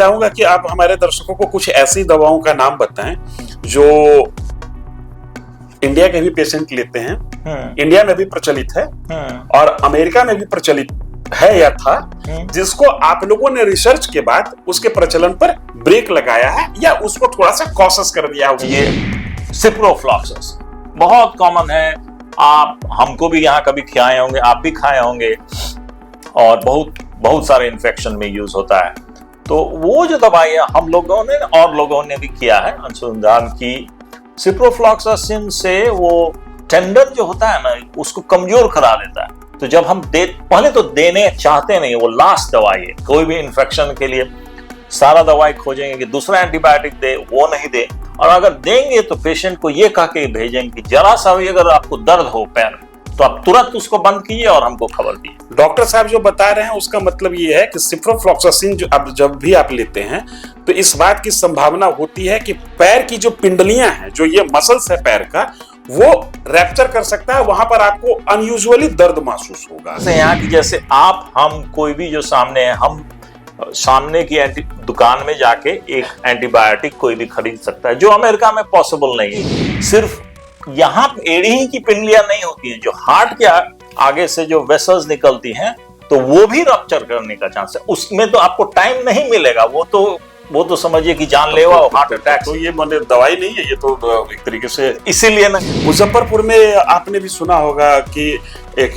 चाहूंगा कि आप हमारे दर्शकों को कुछ ऐसी दवाओं का नाम बताएं जो इंडिया के भी पेशेंट लेते हैं, इंडिया में भी प्रचलित है और अमेरिका में भी प्रचलित है या था, जिसको आप लोगों ने रिसर्च के बाद उसके प्रचलन पर ब्रेक लगाया है या उसको थोड़ा सा कॉशस कर दिया है। ये सिप्रोफ्लॉक्सस बहुत कॉमन है, आप हमको भी यहाँ कभी खाए होंगे, आप भी खाए होंगे, और बहुत बहुत सारे इन्फेक्शन में यूज होता है। तो वो जो दवाई हम लोगों ने और लोगों ने भी किया है अनुसंधान की, सिप्रोफ्लॉक्सासिन से वो टेंडन जो होता है ना उसको कमजोर करा देता है। तो जब हम पहले तो देने चाहते नहीं, वो लास्ट दवाई है। कोई भी इन्फेक्शन के लिए सारा दवाई खोजेंगे कि दूसरा एंटीबायोटिक दे, वो नहीं दे, और अगर देंगे तो पेशेंट को ये कह के भेजेंगे कि जरा सा भी अगर आपको दर्द हो पैर तो आप तुरंत उसको बंद कीजिए और हमको खबर दीजिए। डॉक्टर साहब जो बता रहे हैं उसका मतलब ये है कि सिप्रोफ्लॉक्सासिन जो अब जब भी आप लेते हैं तो इस बात की संभावना होती है कि पैर की जो पिंडलियां हैं, जो ये मसल्स है पैर का, वो रैप्चर कर सकता है, वहां पर आपको अनयूजुअली दर्द महसूस होगा। यहाँ की जैसे आप हम कोई भी जो सामने है, हम सामने की दुकान में जाके एक एंटीबायोटिक कोई भी खरीद सकता है, जो अमेरिका में पॉसिबल नहीं है। सिर्फ यहाँ एड़ी की पिंडलियां नहीं होती है, जो हार्ट के आगे से जो वेसल्स निकलती हैं तो वो भी रप्चर करने का चांस है। उसमें तो आपको टाइम नहीं मिलेगा, वो तो समझिए कि जानलेवा हार्ट अटैक। तो ये मतलब दवाई नहीं है, ये तो एक तरीके से इसीलिए ना मुजफ्फरपुर में आपने भी सुना होगा कि एक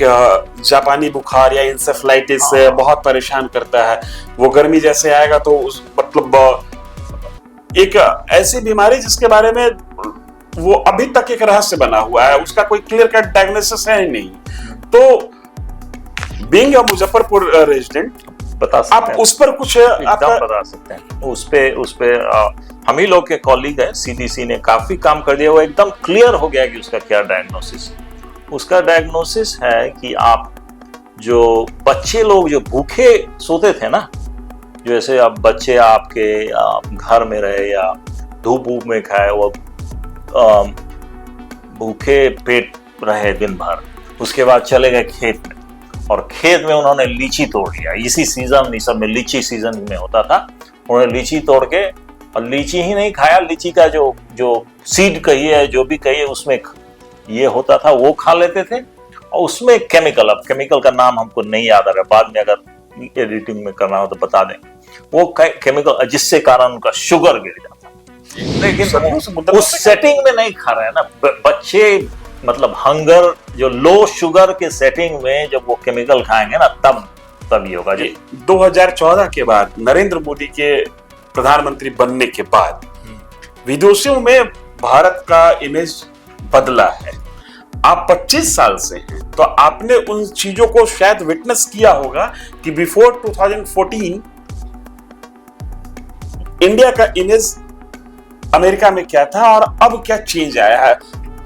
जापानी बुखार या इंसेफ्लाइटिस बहुत परेशान करता है। वो गर्मी जैसे आएगा तो उस मतलब एक ऐसी बीमारी जिसके बारे में वो अभी तक एक रहस्य बना हुआ है, उसका कोई क्लियर कट डायग्नोसिस है ही नहीं। तो बीइंग अ मुजफ्फरपुर रेजिडेंट बता सकते आप हैं, उस पर कुछ एकदम बता सकते हैं। उस पे हम ही लोग के कॉलीग है, सीडीसी ने काफी काम कर दिया, वो एकदम क्लियर हो गया कि उसका क्या डायग्नोसिस है। उसका डायग्नोसिस है कि आप जो बच्चे लोग जो भूखे सोते थे ना, जैसे अब बच्चे आपके घर में रहे या धूप वूप में खाए, वो भूखे पेट रहे दिन भर, उसके बाद चले गए खेत में और खेत में उन्होंने लीची तोड़ लिया। इसी सीजन, इस सब में लीची सीजन में होता था, उन्होंने लीची तोड़ के, और लीची ही नहीं खाया, लीची का जो सीड कहिए, जो भी कहिए, उसमें ये होता था, वो खा लेते थे। और उसमें केमिकल, अब केमिकल का नाम हमको नहीं याद आ रहा, बाद में अगर एडिटिंग में करना हो तो बता दें, वो केमिकल जिससे कारण उनका शुगर गिर जाता। लेकिन उस सेटिंग में नहीं खा रहे हैं ना बच्चे, मतलब हंगर, जो लो शुगर के सेटिंग में जब वो केमिकल खाएंगे ना तब ही होगा जी। 2014 के बाद, नरेंद्र मोदी के प्रधानमंत्री बनने के बाद विदेशों में भारत का इमेज बदला है। आप 25 साल से हैं तो आपने उन चीजों को शायद विटनेस किया होगा कि बिफोर 2014 इंडिया का इमेज अमेरिका में क्या था और अब क्या चेंज आया है।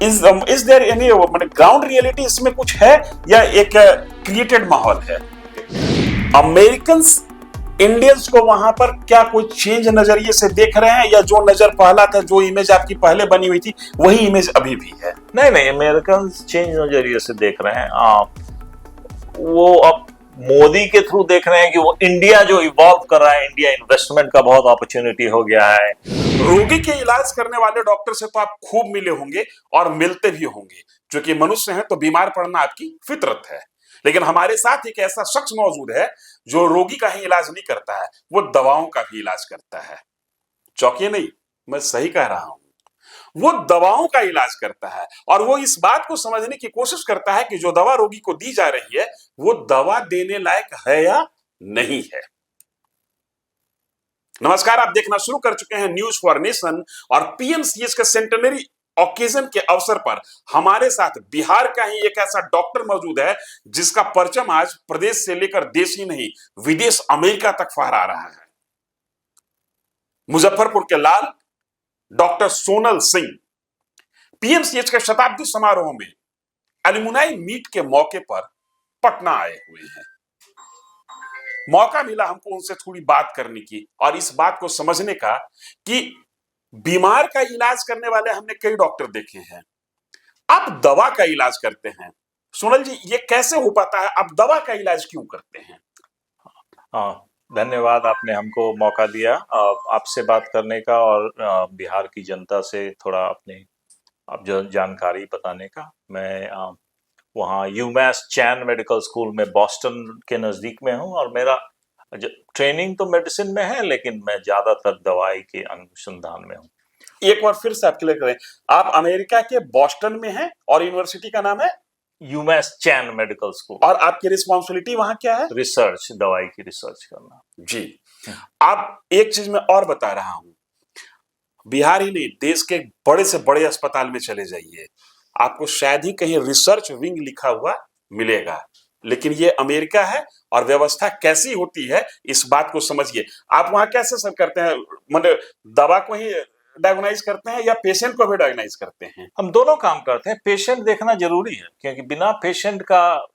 Is there any ground reality इसमें कुछ है या एक क्रिएटेड माहौल है? अमेरिकन्स इंडियंस को वहां पर क्या कोई चेंज नजरिए से देख रहे हैं, या जो नजर पहला था, जो इमेज आपकी पहले बनी हुई थी, वही इमेज अभी भी है? नहीं, अमेरिकन्स चेंज नजरिए से देख रहे हैं। वो अब मोदी के थ्रू देख रहे हैं कि वो इंडिया जो इवॉल्व कर रहा है, इंडिया इन्वेस्टमेंट का बहुत अपॉर्चुनिटी हो गया है। रोगी के इलाज करने वाले डॉक्टर से तो आप खूब मिले होंगे और मिलते भी होंगे, क्योंकि मनुष्य हैं तो बीमार पड़ना आपकी फितरत है। लेकिन हमारे साथ एक ऐसा शख्स मौजूद है जो रोगी का ही इलाज नहीं करता है, वो दवाओं का भी इलाज करता है। चौंकिए नहीं, मैं सही कह रहा हूं, वो दवाओं का इलाज करता है और वो इस बात को समझने की कोशिश करता है कि जो दवा रोगी को दी जा रही है वो दवा देने लायक है या नहीं है। नमस्कार, आप देखना शुरू कर चुके हैं न्यूज फॉर नेशन, और पीएमसीएच के सेंटेनरी ओकेजन के अवसर पर हमारे साथ बिहार का ही एक ऐसा डॉक्टर मौजूद है जिसका परचम आज प्रदेश से लेकर देश ही नहीं, विदेश अमेरिका तक फहरा रहा है। मुजफ्फरपुर के लाल डॉक्टर सोनल सिंह पीएमसीएच के शताब्दी समारोह में एलुमनाई मीट के मौके पर पटना आए हुए हैं। मौका मिला हमको उनसे थोड़ी बात करने की और इस बात को समझने का कि बीमार का इलाज करने वाले हमने कई डॉक्टर देखे हैं, आप दवा का इलाज करते हैं। सोनल जी, ये कैसे हो पाता है? आप दवा का इलाज क्यों करते हैं? धन्यवाद, आपने हमको मौका दिया आपसे बात करने का और बिहार की जनता से थोड़ा अपनी अब जो जानकारी बताने का। मैं वहाँ यूमास चैन मेडिकल स्कूल में बॉस्टन के नज़दीक में हूँ और मेरा ट्रेनिंग तो मेडिसिन में है, लेकिन मैं ज़्यादातर दवाई के अनुसंधान में हूँ। एक बार फिर से आप क्लियर करें, आप अमेरिका के बॉस्टन में हैं और यूनिवर्सिटी का नाम है यूमास चैन मेडिकल स्कूल। और आपकी रिस्पॉन्सिबिलिटी वहां क्या है? रिसर्च, दवाई की रिसर्च करना। जी। आप एक चीज मैं और बता रहा हूं, बिहार ही नहीं, देश के बड़े से बड़े अस्पताल में चले जाइए, आपको शायद ही कहीं रिसर्च विंग लिखा हुआ मिलेगा, लेकिन ये अमेरिका है और व्यवस्था कैसी होती है इस बात को समझिए। आप वहां कैसे सब करते हैं, मतलब दवा को ही डायग्नोज करते हैं या पेशेंट को भी डायग्नोज करते हैं? हम दोनों काम करते हैं। पेशेंट देखना जरूरी है, क्योंकि बिना पेशेंट का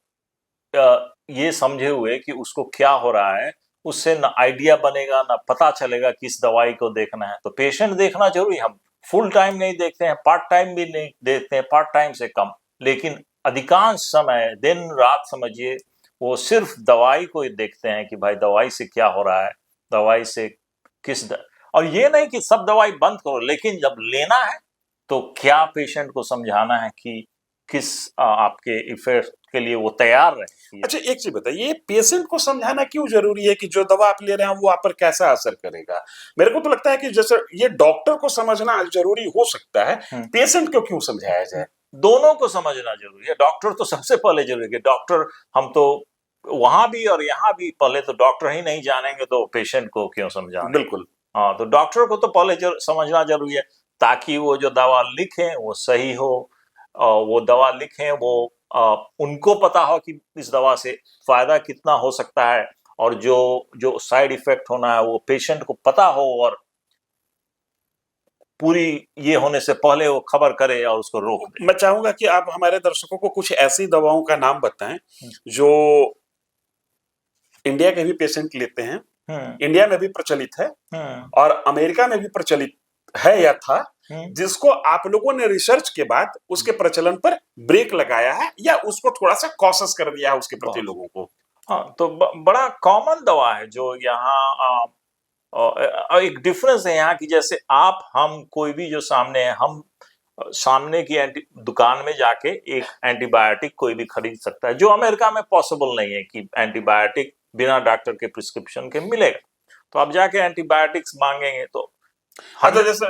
ये समझे हुए कि उसको क्या हो रहा है, उससे ना आइडिया बनेगा, ना पता चलेगा किस दवाई को देखना है। तो पेशेंट देखना जरूरी। हम फुल टाइम नहीं देखते हैं, पार्ट टाइम भी नहीं देखते हैं, पार्ट टाइम से कम, लेकिन अधिकांश समय दिन रात समझिए वो सिर्फ दवाई को ही देखते हैं कि भाई दवाई से क्या हो रहा है, दवाई से और ये नहीं कि सब दवाई बंद करो, लेकिन जब लेना है तो क्या पेशेंट को समझाना है कि किस आपके इफेक्ट के लिए वो तैयार रहे। अच्छा, एक चीज बताइए, पेशेंट को समझाना क्यों जरूरी है कि जो दवा आप ले रहे हैं वो आप पर कैसा असर करेगा? मेरे को तो लगता है कि जैसे ये डॉक्टर को समझना जरूरी हो सकता है, पेशेंट को क्यों समझाया जाए? दोनों को समझना जरूरी है। डॉक्टर तो सबसे पहले जरूरी है। डॉक्टर, हम तो वहां भी और यहाँ भी पहले तो डॉक्टर ही नहीं जानेंगे तो पेशेंट को क्यों समझाएं? बिल्कुल। हाँ, तो डॉक्टर को तो पहले समझना जरूरी है, ताकि वो जो दवा लिखे वो सही हो, वो दवा लिखे वो उनको पता हो कि इस दवा से फायदा कितना हो सकता है, और जो जो साइड इफेक्ट होना है वो पेशेंट को पता हो, और पूरी ये होने से पहले वो खबर करे और उसको रोक दे। मैं चाहूंगा कि आप हमारे दर्शकों को कुछ ऐसी दवाओं का नाम बताएं जो इंडिया के भी पेशेंट लेते हैं, इंडिया में भी प्रचलित है और अमेरिका में भी प्रचलित है या था, जिसको आप लोगों ने रिसर्च के बाद उसके प्रचलन पर ब्रेक लगाया है या उसको थोड़ा सा कॉशस कर दिया है उसके प्रति लोगों को। हाँ, तो बड़ा कॉमन दवा है जो यहाँ एक डिफरेंस है यहाँ की, जैसे आप हम कोई भी जो सामने है, हम सामने की दुकान में जाके एक एंटीबायोटिक कोई भी खरीद सकता है, जो अमेरिका में पॉसिबल नहीं है कि एंटीबायोटिक बिना डॉक्टर के प्रिस्क्रिप्शन के मिलेगा। तो आप जाके एंटीबायोटिक्स मांगेंगे तो अच्छा, जैसे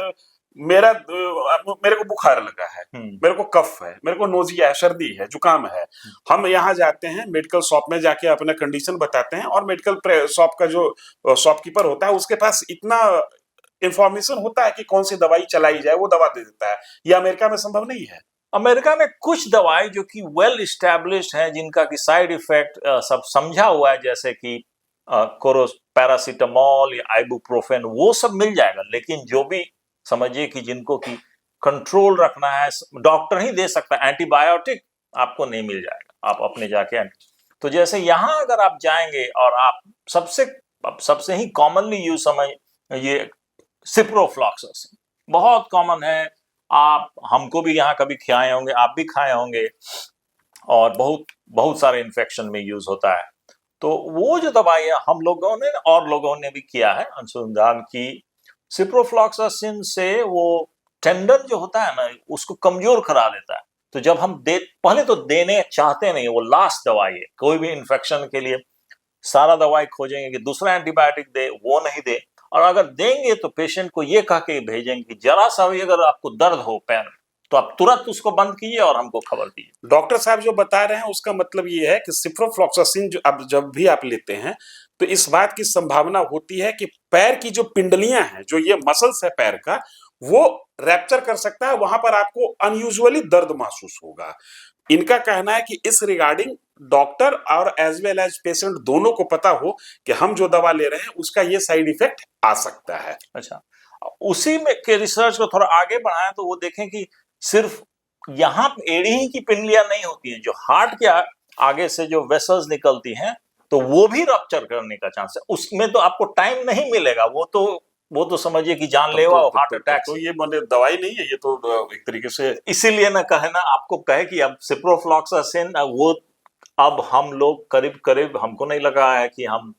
मेरे को बुखार लगा है, मेरे को कफ है, मेरे को नोजिया है, सर्दी है, जुकाम है, हम यहाँ जाते हैं मेडिकल शॉप में, जाके अपना कंडीशन बताते हैं और मेडिकल शॉप का जो शॉपकीपर होता है उसके पास इतना इंफॉर्मेशन होता है कि कौन सी दवाई चलाई जाए, वो दवा दे देता है। ये अमेरिका में संभव नहीं है। अमेरिका में कुछ दवाई जो कि वेल इस्टेब्लिश्ड है, जिनका की साइड इफेक्ट सब समझा हुआ है, जैसे कि पैरासीटामोल या आइबुप्रोफेन, वो सब मिल जाएगा। लेकिन जो भी समझिए कि जिनको की कंट्रोल रखना है, डॉक्टर ही दे सकता है। एंटीबायोटिक आपको नहीं मिल जाएगा, आप अपने जाके तो जैसे यहाँ अगर आप जाएंगे और आप सबसे ही कॉमनली यूज समझ, ये सिप्रोफ्लॉक्सासिन बहुत कॉमन है। आप हमको भी यहाँ कभी खाए होंगे, आप भी खाए होंगे, और बहुत बहुत सारे इन्फेक्शन में यूज होता है। तो वो जो दवाई है, हम लोगों ने और लोगों ने भी किया है अनुसंधान की, सिप्रोफ्लॉक्सासिन से वो टेंडन जो होता है ना, उसको कमजोर करा देता है। तो जब हम पहले तो देने चाहते नहीं, वो लास्ट दवाई है। कोई भी इन्फेक्शन के लिए सारा दवाई खोजेंगे कि दूसरा एंटीबायोटिक दे, वो नहीं दे, और अगर देंगे तो पेशेंट को ये कह के भेजेंगे कि जरा सा भी अगर आपको दर्द हो पैर में तो आप तुरंत उसको बंद कीजिए और हमको खबर दीजिए। डॉक्टर साहब जो बता रहे हैं उसका मतलब ये है कि सिप्रोफ्लॉक्सासिन जो अब जब भी आप लेते हैं तो इस बात की संभावना होती है कि पैर की जो पिंडलियां हैं, जो ये मसल्स है पैर का, वो रैप्चर कर सकता है, वहां पर आपको अनयूजुअली दर्द महसूस होगा। इनका कहना है कि इस रिगार्डिंग डॉक्टर और एज वेल एज पेशेंट दोनों को पता हो कि हम जो दवा ले रहे हैं उसका ये साइड इफेक्ट आ सकता है। अच्छा, उसी में के रिसर्च को थोड़ा आगे बढ़ाएं तो वो देखें कि सिर्फ यहाँ एड़ी ही की पिंडलियां नहीं होती हैं, जो हार्ट के आगे से जो वेसल्स निकलती हैं तो वो भी रप्चर करने का चांस है। उसमें तो आपको टाइम नहीं मिलेगा, वो तो समझिए कि जानलेवा हार्ट अटैक। तो ये दवाई नहीं है, ये तो एक तरीके से, इसीलिए ना कहे ना, आपको कहे कि अब सिप्रोफ्लॉक्सासिन वो अब हम लोग करीब हमको नहीं लगा है कि हम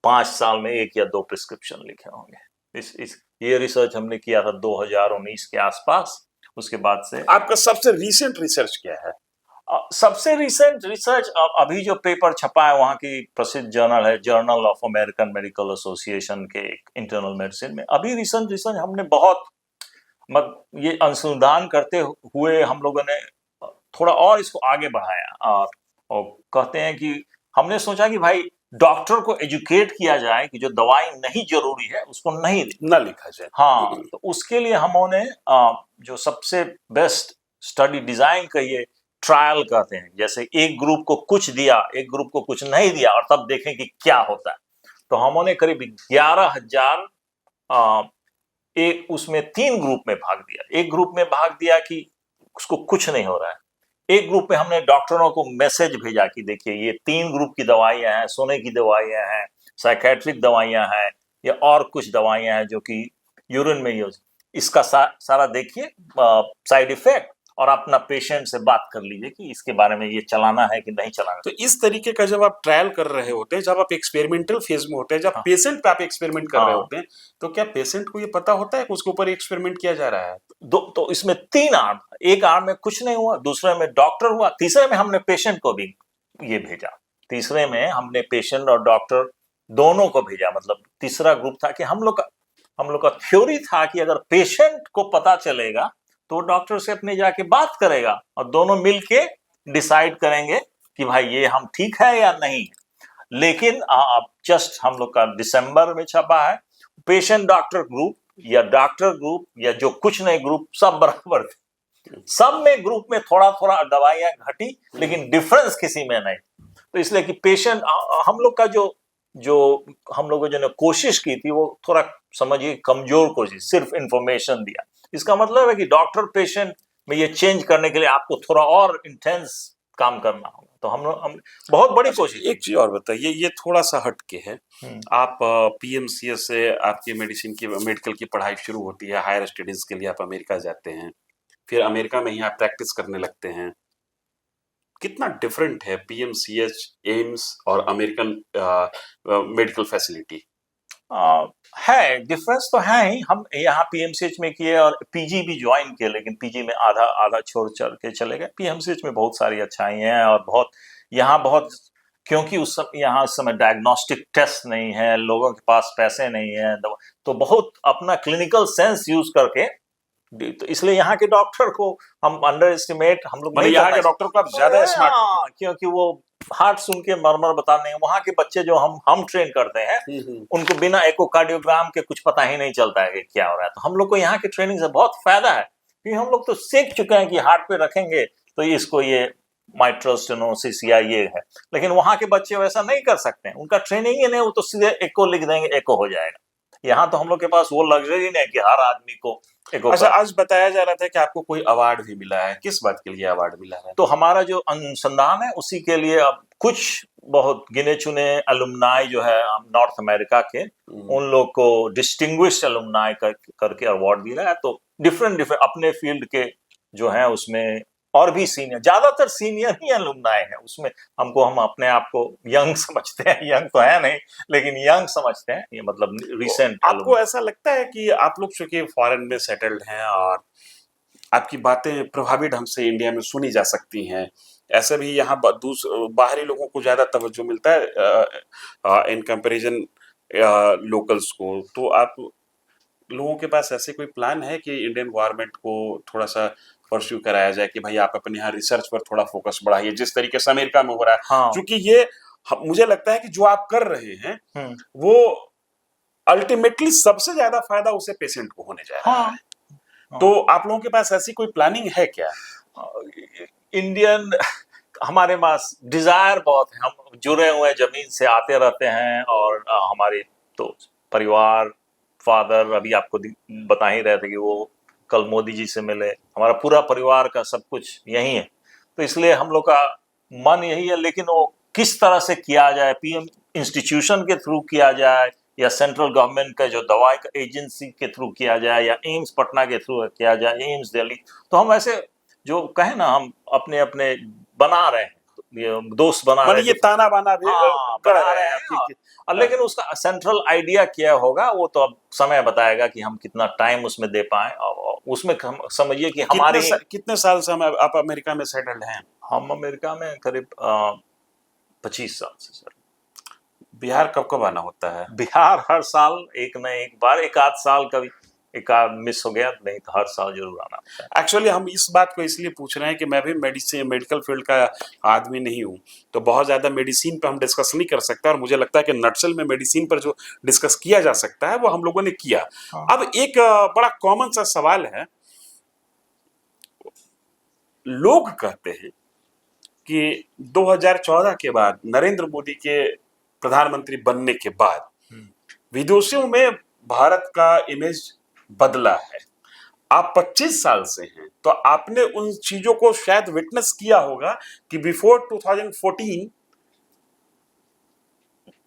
5 साल में 1 या 2 प्रिस्क्रिप्शन लिखे होंगे। ये रिसर्च हमने किया था 2019 के आसपास। उसके बाद से आपका सबसे रीसेंट रिसर्च क्या है? सबसे रिसेंट रिसर्च अभी जो पेपर छपा है वहाँ की प्रसिद्ध जर्नल है, journal of American medical association के इंटरनल मेडिसिन में। अभी रिसेंट रिसर्च हमने बहुत ये अनुसंधान करते हुए हम लोगों ने थोड़ा और इसको आगे बढ़ाया और कहते हैं कि हमने सोचा कि भाई डॉक्टर को एजुकेट किया जाए कि जो दवाई नहीं जरूरी है उसको नहीं ना लिखा जाए। हाँ, तो उसके लिए हमने जो सबसे बेस्ट स्टडी डिजाइन करिए, ट्रायल कहते हैं, जैसे एक ग्रुप को कुछ दिया, एक ग्रुप को कुछ नहीं दिया और तब देखें कि क्या होता है। तो हमने करीब 11,000 एक उसमें 3 ग्रुप में भाग दिया। एक ग्रुप में भाग दिया कि उसको कुछ नहीं हो रहा है। एक ग्रुप में हमने डॉक्टरों को मैसेज भेजा कि देखिए ये 3 ग्रुप की दवाइयां हैं, सोने की दवाइयां हैं, साइकेट्रिक दवाइयां हैं या और कुछ दवाइयां हैं जो कि यूरिन में यूज, इसका सारा देखिए साइड इफेक्ट और अपना पेशेंट से बात कर लीजिए कि इसके बारे में ये चलाना है कि नहीं चलाना। तो इस तरीके का जब आप ट्रायल कर रहे होते हैं, जब आप एक्सपेरिमेंटल फेज में होते हैं, जब पेशेंट पे आप एक्सपेरिमेंट कर रहे होते हैं, तो क्या पेशेंट को ये पता होता है कि उसके ऊपर एक्सपेरिमेंट किया जा रहा है? तो इसमें 3 आर्म, एक आर्म में कुछ नहीं हुआ, दूसरे में डॉक्टर हुआ, तीसरे में हमने पेशेंट को भी ये भेजा। तीसरे में हमने पेशेंट और डॉक्टर दोनों को भेजा। मतलब तीसरा ग्रुप था कि हम लोग का थ्योरी था कि अगर पेशेंट को पता चलेगा तो डॉक्टर से अपने जाके बात करेगा और दोनों मिलके डिसाइड करेंगे कि भाई ये हम ठीक है या नहीं। लेकिन अब जस्ट हम लोग का दिसंबर में छपा है, पेशेंट डॉक्टर ग्रुप या डॉक्टर ग्रुप या जो कुछ नहीं ग्रुप सब बराबर थे। सब में ग्रुप में थोड़ा थोड़ा दवाइयां घटी लेकिन डिफरेंस किसी में नहीं। तो इसलिए कि पेशेंट हम लोग का जो हम लोगों ने कोशिश की थी वो थोड़ा समझिए कमजोर कोशिश, सिर्फ इंफॉर्मेशन दिया। इसका मतलब है कि डॉक्टर पेशेंट में ये चेंज करने के लिए आपको थोड़ा और इंटेंस काम करना होगा। तो हम बहुत बड़ी कोशिश। एक चीज और बताइए, ये थोड़ा सा हटके है। आप पीएमसीएस से आपकी मेडिकल की पढ़ाई शुरू होती है, हायर स्टडीज के लिए आप अमेरिका जाते हैं, फिर अमेरिका में ही आप प्रैक्टिस करने लगते हैं। कितना डिफरेंट है पीएमसीएच, एम्स और अमेरिकन मेडिकल फैसिलिटी? है, डिफरेंस तो है ही। हम यहाँ पीएमसीएच में किए और पीजी भी ज्वाइन किए, लेकिन पीजी में आधा छोड़ के चले गए। पीएमसीएच में बहुत सारी अच्छाई हैं और यहाँ बहुत क्योंकि यहाँ उस समय डायग्नोस्टिक टेस्ट नहीं है, लोगों के पास पैसे नहीं है, तो बहुत अपना क्लिनिकल सेंस यूज करके, तो इसलिए यहाँ के डॉक्टर को हम अंडर एस्टिमेट हम लोग नहीं, यहाँ के डॉक्टर को आप ज्यादा स्मार्ट, क्योंकि वो हार्ट सुन के मरमर बताने। वहाँ के बच्चे जो हम ट्रेन करते हैं उनको बिना एकोकार्डियोग्राम के कुछ पता ही नहीं चलता है कि क्या हो रहा है। तो हम लोग को यहाँ की ट्रेनिंग से बहुत फायदा है क्योंकि हम लोग तो सीख चुके हैं कि हार्ट पे रखेंगे तो इसको ये माइट्रल स्टेनोसिस या ये है। लेकिन वहाँ के बच्चे वैसा नहीं कर सकते हैं, उनका ट्रेनिंग ही नहीं, वो तो सीधे एको लिख देंगे, एको हो जाएगा। यहाँ तो हम लोग के पास वो लग्जरी नहीं कि हर आदमी को एको। अच्छा, आज बताया जा रहा था कि आपको कोई अवार्ड भी मिला है, किस बात के लिए अवार्ड मिला है? तो हमारा जो अनुसंधान है उसी के लिए अब कुछ बहुत गिने चुने अलुमनाई जो है नॉर्थ अमेरिका के, उन लोग को डिस्टिंग्विश्ड अलुमनाई करके अवार्ड दिया है। तो डिफरेंट अपने फील्ड के जो है उसमें और भी सीनियर, ज्यादातर सीनियर ही अलुमनाई है उसमें। हम अपने आप को यंग समझते हैं, यंग तो है नहीं लेकिन यंग समझते हैं, ये मतलब रिसेंट। आपको ऐसा लगता है कि आप लोग चूंकि फॉरेन में सेटल्ड हैं और आपकी बातें प्रभावी ढंग से इंडिया में सुनी जा सकती हैं, ऐसे भी यहाँ बाहरी लोगों को ज्यादा तवज्जो मिलता है इन कंपैरिजन लोकल्स को, तो आप लोगों के पास ऐसे कोई प्लान है कि इंडियन गवर्नमेंट को थोड़ा सा परस्यू कराया जाए कि भाई आप अपने यहाँ रिसर्च पर थोड़ा फोकस बढ़ाइए जिस तरीके से अमेरिका में हो रहा है? हाँ। क्योंकि ये मुझे लगता है कि जो आप कर रहे हैं वो अल्टीमेटली सबसे ज्यादा फायदा उसे पेशेंट को होने जा रहा है। तो आप लोगों के पास ऐसी कोई प्लानिंग है क्या? इंडियन हमारे पास डिजायर बहुत है, हम जुड़े हुए जमीन से आते रहते हैं और हमारे तो परिवार, फादर अभी आपको बता ही रहे थे कि वो कल मोदी जी से मिले, हमारा पूरा परिवार का सब कुछ यही है। तो इसलिए हम लोग का मन यही है, लेकिन वो किस तरह से किया जाए, पीएम इंस्टीट्यूशन के थ्रू किया जाए या सेंट्रल गवर्नमेंट का जो दवाई का एजेंसी के थ्रू किया जाए या एम्स पटना के थ्रू किया जाए, एम्स दिल्ली। तो हम ऐसे जो कहे ना हम अपने अपने बना रहे हैं, ये दोस्त बना माने रहे ये ताना बाना भी हाँ, गढ़ बना रहे रहे हैं हैं कि लेकिन उसका सेंट्रल आइडिया क्या होगा वो तो अब समय बताएगा कि हम कितना टाइम उसमें दे पाए और उसमें समझिए कि हमारी कितने साल से आप अमेरिका में सेटल्ड हैं? हम अमेरिका में करीब 25 साल से सर। बिहार कब कब आना होता है? बिहार हर साल एक न एक बार, एक आध साल कभी एक आध मिस हो गया, नहीं तो हर साल जरूर आना होता है। एक्चुअली हम इस बात को इसलिए पूछ रहे हैं कि मैं भी मेडिकल फील्ड का आदमी नहीं हूँ, तो बहुत ज़्यादा मेडिसिन पे हम डिस्कस नहीं कर सकते, और मुझे लगता है कि नटशल में मेडिसिन पर जो डिस्कस किया जा सकता है वो हम लोगों ने किया। हाँ। अब एक बड़ा कॉमन सा सवाल है, लोग कहते हैं कि 2014 के बाद, नरेंद्र मोदी के प्रधानमंत्री बनने के बाद विदेशों में भारत का इमेज बदला है। आप 25 साल से हैं, तो आपने उन चीजों को शायद विटनेस किया होगा कि बिफोर 2014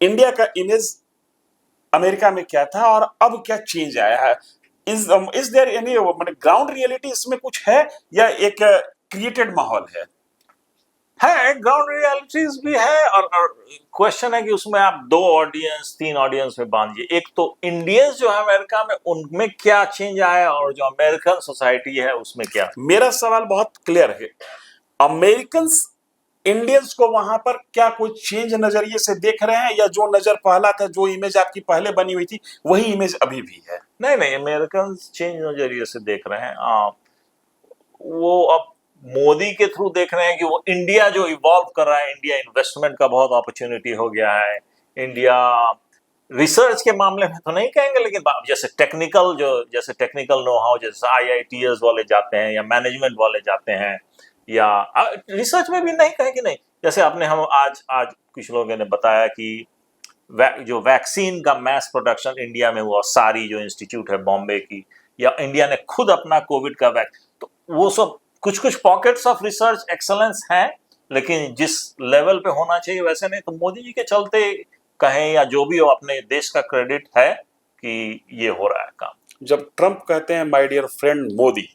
इंडिया का इमेज अमेरिका में क्या था और अब क्या चेंज आया है। Is there any ground reality इसमें कुछ है, या एक क्रिएटेड माहौल है? ग्राउंड रियलिटीज भी है, और क्वेश्चन है कि उसमें आप 2 ऑडियंस 3 ऑडियंस में बांधिए। एक तो इंडियंस जो है अमेरिका में, उनमें क्या चेंज आया, और जो अमेरिकन सोसाइटी है उसमें क्या। मेरा सवाल बहुत क्लियर है, अमेरिकन इंडियंस को वहां पर क्या कोई चेंज नजरिए से देख रहे हैं, या जो नजर पहला था, जो इमेज आपकी पहले बनी हुई थी, वही इमेज अभी भी है? नहीं, अमेरिकन चेंज नजरिए से देख रहे हैं। वो अब मोदी के थ्रू देख रहे हैं कि वो इंडिया जो इवॉल्व कर रहा है, इंडिया इन्वेस्टमेंट का बहुत अपॉर्चुनिटी हो गया है। इंडिया रिसर्च के मामले में तो नहीं कहेंगे, लेकिन जैसे टेक्निकल नो हाउ, जैसे IITs वाले जाते हैं या मैनेजमेंट वाले जाते हैं, या रिसर्च में भी नहीं कहेंगे नहीं। जैसे आपने हम आज कुछ लोगों ने बताया कि जो वैक्सीन का मैस प्रोडक्शन इंडिया में हुआ, सारी जो इंस्टीट्यूट है बॉम्बे की, या इंडिया ने खुद अपना कोविड का तो वो सब कुछ पॉकेट्स ऑफ रिसर्च एक्सेलेंस हैं, लेकिन जिस लेवल पे होना चाहिए वैसे नहीं। तो मोदी जी के चलते कहें या जो भी हो, अपने देश का क्रेडिट है कि ये हो रहा है काम। जब ट्रम्प कहते हैं माय डियर फ्रेंड मोदी,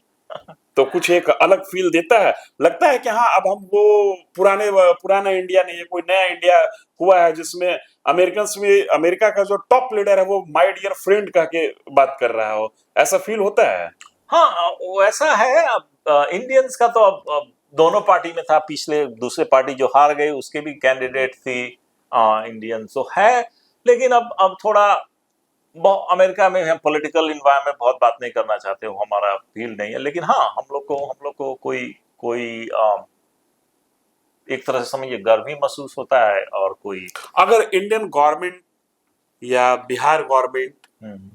तो कुछ एक अलग फील देता है, लगता है कि हाँ, अब हम वो पुराना इंडिया नहीं है, कोई नया इंडिया हुआ है जिसमें अमेरिका का जो टॉप लीडर है वो माय डियर फ्रेंड कह के बात कर रहा हो, ऐसा फील होता है? हाँ, वैसा है। अब इंडियंस का तो अब दोनों पार्टी में था, पिछले दूसरे पार्टी जो हार गई उसके भी कैंडिडेट थी इंडियन, तो है। लेकिन अब थोड़ा अमेरिका में हम पॉलिटिकल इन्वायरमेंट बहुत बात नहीं करना चाहते, वो हमारा फील नहीं है। लेकिन हाँ, हम लोग को कोई एक तरह से समझिए गर्व भी महसूस होता है। और कोई अगर इंडियन गवर्नमेंट या बिहार गवर्नमेंट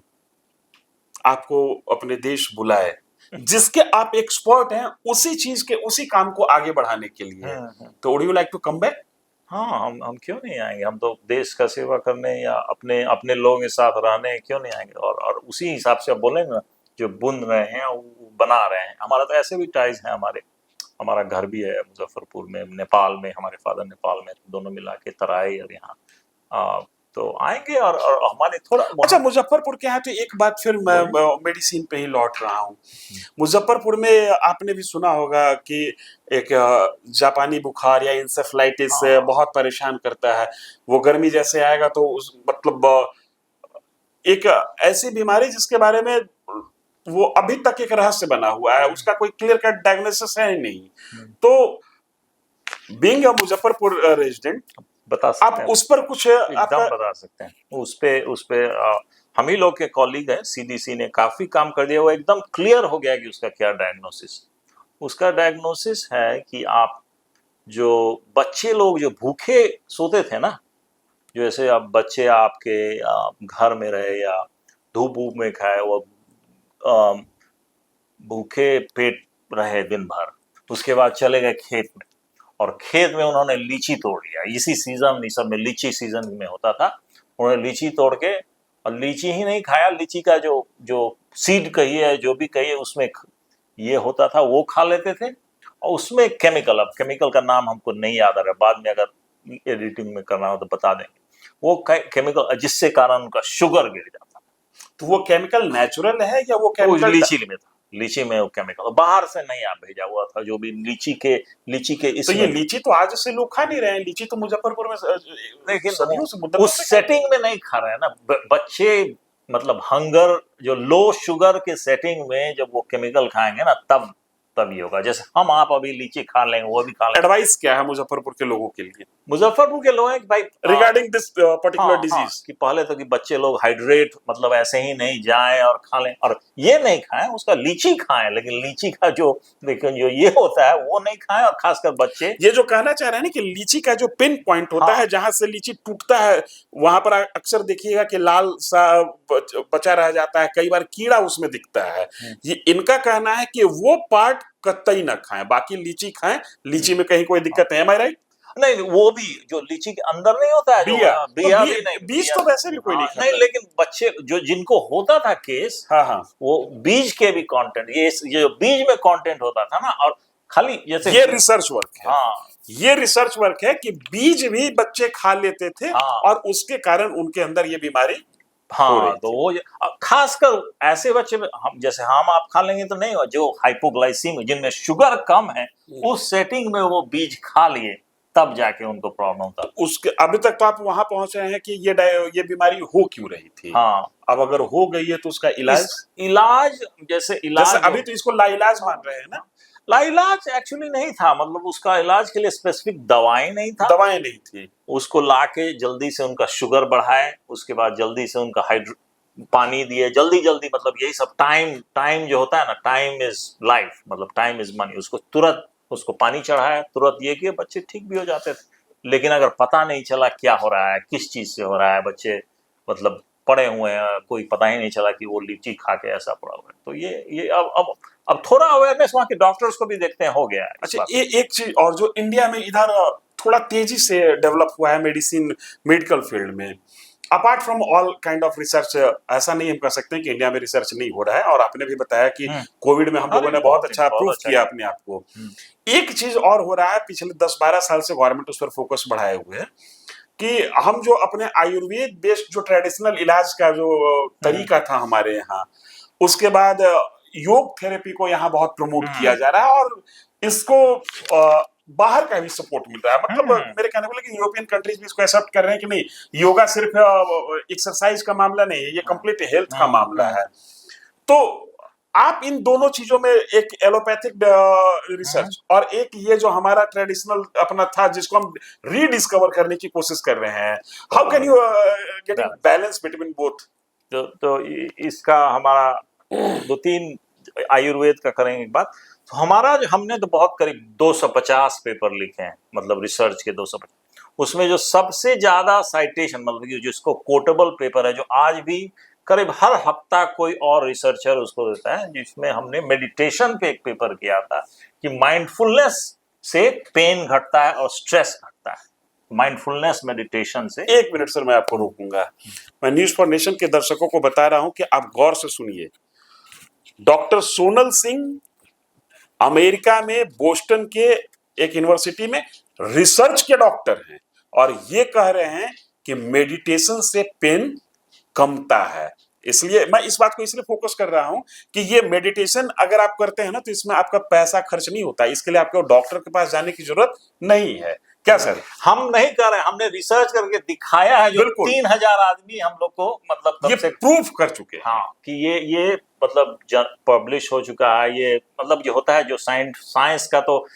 आपको अपने देश बुलाए, जिसके आप एक्सपर्ट हैं, उसी चीज के उसी काम को आगे बढ़ाने के लिए, तो would you like to come back? हाँ, हम क्यों नहीं आएंगे। हम तो देश का सेवा करने या अपने लोगों के साथ रहने क्यों नहीं आएंगे। और उसी हिसाब से आप बोलेंगे ना, जो बुन रहे हैं वो बना रहे हैं। हमारा तो ऐसे भी टाइज है, हमारा घर भी है मुजफ्फरपुर में, नेपाल में, हमारे फादर नेपाल में, दोनों मिला के तराई और यहाँ तो आएंगे। और हमारे थोड़ा अच्छा, मुजफ्फरपुर के यहाँ तो एक बात, फिर मैं मेडिसिन पे ही लौट रहा हूँ। मुजफ्फरपुर में आपने भी सुना होगा कि एक जापानी बुखार या इंसेफ्लाइटिस बहुत परेशान करता है। वो गर्मी जैसे आएगा तो एक ऐसी बीमारी जिसके बारे में वो अभी तक एक रहस्य बना हुआ है, उसका कोई क्लियर कट डायग्नोसिस है ही नहीं। तो बीइंग अ मुजफ्फरपुर रेजिडेंट, बता सकते आप उस पर कुछ एकदम बता सकते हैं। उस पे हम ही लोग के कॉलीग हैं, CDC ने काफी काम कर दिया। वो एकदम क्लियर हो गया कि उसका क्या डायग्नोसिस। उसका डायग्नोसिस है कि आप जो बच्चे लोग जो भूखे सोते थे ना, जैसे अब बच्चे आपके घर में रहे या धूप में खाए, वो भूखे पेट रहे दिन भर, उसके बाद चले गए खेत में, और खेत में उन्होंने लीची तोड़ लिया। इसी सीजन, इस सब में लीची सीजन में होता था। उन्होंने लीची तोड़ के, और लीची ही नहीं खाया, लीची का जो सीड कहिए, जो भी कहिए, उसमें ये होता था, वो खा लेते थे। और उसमें केमिकल का नाम हमको नहीं याद आ रहा, बाद में अगर एडिटिंग में करना हो तो बता देंगे। वो केमिकल जिससे कारण उनका शुगर गिर जाता। तो वो केमिकल नेचुरल है या वो केमिकल लीची में था? लीची में वो केमिकल बाहर से नहीं आप भेजा हुआ था, जो भी लीची के तो ये इसमें। लीची तो आज से लोग खा नहीं रहे हैं, लीची तो मुजफ्फरपुर में लेकिन सदियों से मुद्दत उस सेटिंग में नहीं खा रहे हैं ना बच्चे, मतलब हंगर जो लो शुगर के सेटिंग में जब वो केमिकल खाएंगे ना तब ये होगा। जैसे हम आप अभी लीची खा लेंगे, वो भी खा लेंगे। एडवाइस क्या है मुजफ्फरपुर के लोगों के लिए मुजफ्फरपुर के लोग हैं कि भाई रिगार्डिंग दिस पर्टिकुलर डिजीज? कि पहले तो कि बच्चे लोग हाइड्रेट मतलब ऐसे ही नहीं जाएं और खा लें, और ये नहीं खाएं, उसका लीची खाएं, लेकिन लीची का जो लेकिन जो ये होता है वो नहीं खाएं, और खासकर बच्चे। ये जो कहना चाह रहे हैं ना कि लीची का जो पिन पॉइंट होता है जहां से लीची टूटता है, वहां पर अक्सर देखिएगा कि लाल सा बचा रह जाता है, कई बार कीड़ा उसमें दिखता है। ये इनका कहना है कि वो पार्ट कतई ना खाएं, बाकी लीची खाएं, लीची में कहीं कोई दिक्कत है, एम आई राइट? नहीं, वो भी जो लीची के अंदर नहीं होता है, बिया बिया तो भी नहीं, बीज तो वैसे भी कोई नहीं खाता। नहीं, लेकिन बच्चे जो जिनको होता था केस, हाँ वो बीज के भी कंटेंट, ये बीज में कंटेंट होता था ना, और खाली जैसे ये रिसर्च वर्क है। हाँ, ये रिसर्च वर्क है कि बीज भी बच्चे खा लेते थे और उसके कारण उनके अंदर ये बीमारी हो रही तो वो खासकर ऐसे बच्चे हम जैसे हम आप खा लेंगे तो नहीं, जो हाइपोग्लाइसीमिक जिनमें शुगर कम है, उस सेटिंग में वो बीज खा लिए तब जाके उनको प्रॉब्लम होता। उसके अभी तक तो आप वहां पहुंच रहे हैं कि ये बीमारी हो क्यों रही थी। अब अगर हो गई है तो उसका इलाज जैसे अभी तो इसको लाइलाज मान रहे हैं ना। लाइलाज एक्चुअली नहीं था, मतलब उसका इलाज के लिए स्पेसिफिक दवाएं नहीं थी। उसको लाके जल्दी से उनका शुगर बढ़ाए, उसके बाद जल्दी से उनका पानी दिए, जल्दी मतलब यही सब। टाइम जो होता है ना, टाइम इज लाइफ, मतलब टाइम इज मनी। उसको तुरंत उसको पानी चढ़ाया, तुरंत ये किए, बच्चे ठीक भी हो जाते थे। लेकिन अगर पता नहीं चला क्या हो रहा है, किस चीज से हो रहा है, बच्चे मतलब पड़े हुए हैं, कोई पता ही नहीं चला कि वो लीची खा के ऐसा पड़ा हुआ है, तो ये अब थोड़ा अवेयरनेस वहाँ के डॉक्टर्स को भी देखते हैं हो गया है। अच्छा, एक चीज और जो इंडिया में इधर थोड़ा तेजी से डेवलप हुआ है मेडिकल फील्ड में, apart from all kind of research, ऐसा नहीं हम कह सकते हैं कि इंडिया में रिसर्च नहीं हो रहा है। और आपने भी बताया कि कोविड में हम लोगों ने बहुत अच्छा प्रूफ किया अपने आप को। एक चीज और हो रहा है, पिछले 10-12 साल से गवर्नमेंट उस पर फोकस बढ़ाए हुए है कि हम जो अपने आयुर्वेद बेस्ड जो ट्रेडिशनल इलाज का जो तरीका था हमारे यहाँ, उसके बाद योग थेरेपी को यहाँ बहुत प्रमोट किया जा रहा है, और इसको बाहर का भी सपोर्ट मिल रहा है। मतलब मेरे कहने को कि यूरोपियन कंट्रीज भी इसको एक्सेप्ट कर रहे हैं कि नहीं, योगा सिर्फ एक्सरसाइज का मामला नहीं है, ये कंप्लीट हेल्थ का मामला है। तो आप इन दोनों चीजों में, एक एलोपैथिक रिसर्च और एक ये जो हमारा ट्रेडिशनल अपना था जिसको हम रीडिस्कवर करने की कोशिश कर रहे हैं, how can you get balance between both? तो इसका हमारा 2-3 आयुर्वेद का करेंगे एक बात। तो हमारा जो हमने तो बहुत करीब 250 पेपर लिखे हैं, मतलब रिसर्च के 250। उसमें जो सबसे ज्यादा साइटेशन, मतलब जिसको कोटेबल पेपर है, जो आज भी करीब हर हफ्ता कोई और रिसर्चर उसको देता है, जिसमें हमने मेडिटेशन पे एक पेपर किया था कि माइंडफुलनेस से पेन घटता है और स्ट्रेस घटता है। माइंडफुलनेस मेडिटेशन से। 1 मिनट सर, मैं आपको रोकूंगा। मैं न्यूज फॉर नेशन के दर्शकों को बता रहा हूं कि आप गौर से सुनिए। डॉक्टर सोनल सिंह अमेरिका में बोस्टन के एक यूनिवर्सिटी में रिसर्च के डॉक्टर हैं, और ये कह रहे हैं कि मेडिटेशन से पेन कमता है। इसलिए मैं इस बात को इसलिए फोकस कर रहा हूं कि ये मेडिटेशन अगर आप करते हैं ना, तो इसमें आपका पैसा खर्च नहीं होता, इसके लिए आपको डॉक्टर के पास जाने की जरूरत नहीं है। क्या सर? हम नहीं कर रहे, हमने रिसर्च करके दिखाया है, जो 3000 आदमी हम लोग को मतलब ये प्रूफ कर चुके हैं। हाँ, कि ये मतलब पब्लिश हो चुका है। ये मतलब जो होता है, जो साइंस का तो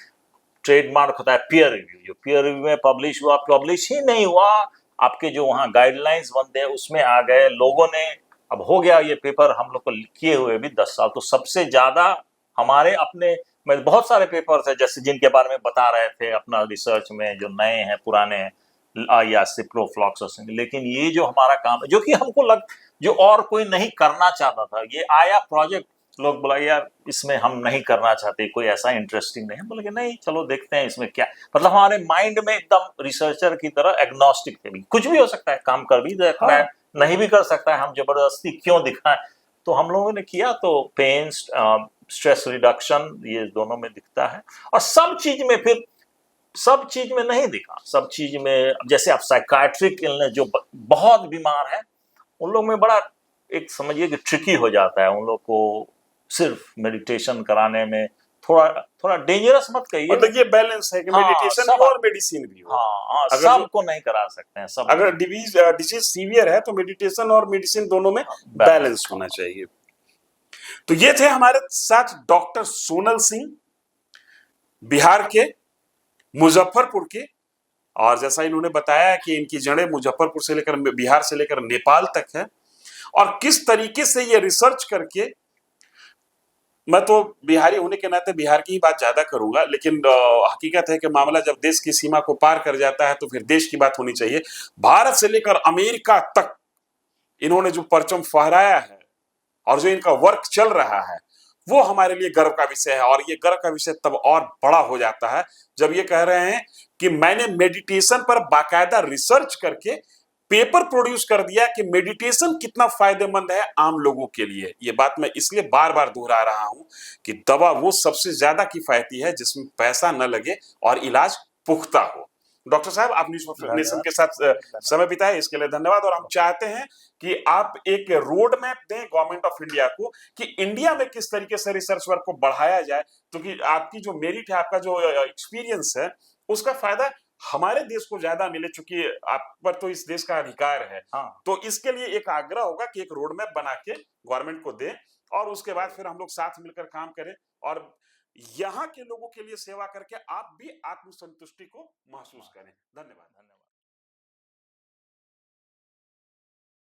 ट्रेडमार्क होता है पीयर रिव्यू। जो पीयर रिव्यू में पब्लिश हुआ, पब्लिश ही नहीं हुआ, आपके जो वहाँ गाइडलाइंस बनते हैं उसमें आ गए, लोगों ने अब हो गया ये पेपर हम लोग को किए हुए भी 10 साल। तो सबसे ज्यादा हमारे अपने में बहुत सारे पेपर्स है, जैसे जिनके बारे में बता रहे थे अपना रिसर्च में, जो नए हैं पुराने हैं, या सिप्रोफ्लॉक्सासिन। लेकिन ये जो हमारा काम है, जो कि हमको जो और कोई नहीं करना चाहता था, ये आया प्रोजेक्ट, लोग बोला यार इसमें हम नहीं करना चाहते, कोई ऐसा इंटरेस्टिंग नहीं है। बोले कि नहीं, चलो देखते हैं इसमें क्या, मतलब हमारे माइंड में एकदम रिसर्चर की तरह एग्नोस्टिक थे, कुछ भी हो सकता है, काम कर भी सकता है, नहीं भी कर सकता है, हम जबरदस्ती क्यों दिखाएं। तो हम लोगों ने किया, तो पेन, स्ट्रेस रिडक्शन, ये दोनों में दिखता है। और सब चीज में फिर सब चीज में नहीं दिखा। सब चीज में जैसे आप साइकाट्रिक इलनेस, जो बहुत बीमार है, उन लोग में बड़ा एक समझिए कि ट्रिकी हो जाता है उन लोग को सिर्फ मेडिटेशन कराने में थोड़ा थोड़ा डेंजरस मत कहिए। मतलब ये बैलेंस है कि हाँ, मेडिटेशन सब- भी हो और मेडिसिन भी हो। हाँ, अगर सबको नहीं करा सकते हैं, सब अगर नहीं। डिजीज सीवियर है तो मेडिटेशन और मेडिसिन दोनों में balance। बैलेंस होना चाहिए। तो ये थे हमारे साथ डॉक्टर सोनल सिंह, बिहार के, मुजफ्फरपुर के। और जैसा इन्होंने बताया कि इनकी जड़ें मुजफ्फरपुर से लेकर बिहार से लेकर नेपाल तक है, और किस तरीके से ये रिसर्च करके, मैं तो बिहारी होने के नाते बिहार की ही बात ज्यादा करूंगा, लेकिन हकीकत है कि मामला जब देश की सीमा को पार कर जाता है तो फिर देश की बात होनी चाहिए। भारत से लेकर अमेरिका तक इन्होंने जो परचम फहराया है और जो इनका वर्क चल रहा है, वो हमारे लिए गर्व का विषय है। और ये गर्व का विषय तब और बड़ा हो जाता है जब ये कह रहे हैं कि मैंने मेडिटेशन पर बाकायदा रिसर्च करके पेपर प्रोड्यूस कर दिया कि मेडिटेशन कितना फायदेमंद है आम लोगों के लिए। ये बात मैं इसलिए बार बार दोहरा रहा हूं कि दवा वो सबसे ज्यादा किफायती है जिसमें पैसा न लगे और इलाज पुख्ता हो। डॉक्टर साहब, आप नेशन के साथ समय बिताए, इसके लिए धन्यवाद। और हम चाहते हैं कि आप एक रोड मैप दें गवर्नमेंट ऑफ इंडिया को कि इंडिया में किस तरीके से रिसर्च वर्क को बढ़ाया जाए, क्योंकि आपकी जो मेरिट है, आपका जो एक्सपीरियंस है, उसका फायदा हमारे देश को ज्यादा मिले, चूंकि आप पर तो इस देश का अधिकार है। हाँ। तो इसके लिए एक आग्रह होगा कि एक रोड मैप बना के गवर्नमेंट को दें, और उसके बाद फिर हम लोग साथ मिलकर काम करें और यहाँ के लोगों के लिए सेवा करके आप भी आत्मसंतुष्टि को महसूस करें। धन्यवाद।